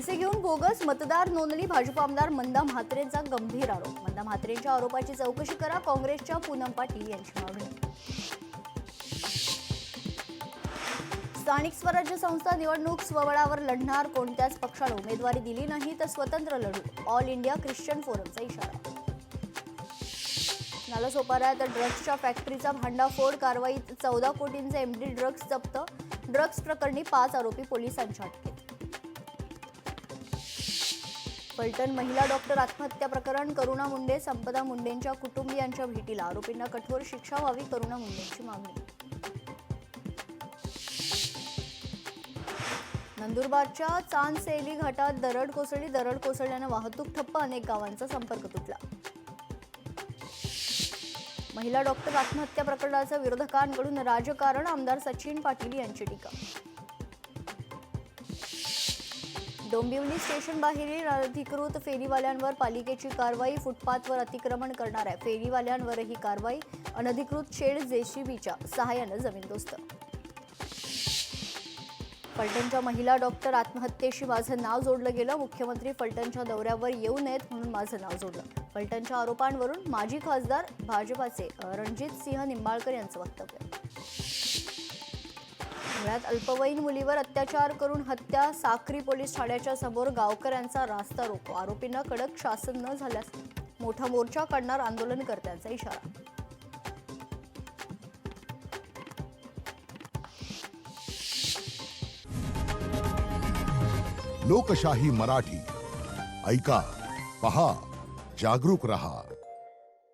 पैसे घेऊन बोगस मतदार नोंदणी भाजप आमदार मंदा म्हात्रेंचा गंभीर आरोप। मंदा म्हात्रेंच्या आरोपाची चौकशी करा, काँग्रेसच्या पूनम पाटील यांची मागणी। स्थानिक स्वराज्य संस्था निवडणूक स्वबळावर लढणार, कोणत्याच पक्षाला उमेदवारी दिली नाही तर स्वतंत्र लढू, ऑल इंडिया ख्रिश्चन फोरमचा इशारा। नालासोपाऱ्यात ड्रग्सच्या फॅक्टरीचा भांडाफोड, कारवाईत 14 कोटींचे एमडी ड्रग्स जप्त। ड्रग्स प्रकरणी 5 आरोपी पोलिसांच्या अटकेत। फलटण महिला डॉक्टर आत्महत्या प्रकरण, करुणा मुंडे संपदा मुंडेंच्या कुटुंबियांच्या भेटीला, आरोपींना कठोर शिक्षा व्हावी, करुणा मुंडेंची मागणी। नंदुरबारच्या चांदसेली घाटात दरड कोसळल्याने वाहतूक ठप्प, अनेक गावांचा संपर्क तुटला। महिला डॉक्टर आत्महत्या प्रकरणाचं विरोधकांकडून राजकारण, आमदार सचिन पाटील यांची टीका। डोंबिवली स्टेशन बाहेरील अनधिकृत फेरीवाल्यांवर पालिकेची कारवाई, फुटपाथवर अतिक्रमण करणाऱ्या फेरीवाल्यांवरही कारवाई, अनधिकृत शेड जेसीबीच्या सहाय्यानं जमीनदोस्त। फलटणच्या महिला डॉक्टर आत्महत्येशी माझं नाव जोडलं गेलं, मुख्यमंत्री फलटणच्या दौऱ्यावर येऊ नयेत म्हणून माझं नाव जोडलं। फलटणच्या आरोपांवरून माजी खासदार भाजपाचे रणजित सिंह निंबाळकर यांचं वक्तव्य। धुळ्यात अल्पवयीन मुलीवर अत्याचार करून हत्या, साक्री पोलीस ठाण्याच्या समोर गावकऱ्यांचा रास्ता रोको, आरोपींना कडक शासन न झाल्यास मोठा मोर्चा काढणार, आंदोलनकर्त्यांचा इशारा। लोकशाही मराठी ऐका, पहा, जागरूक रहा।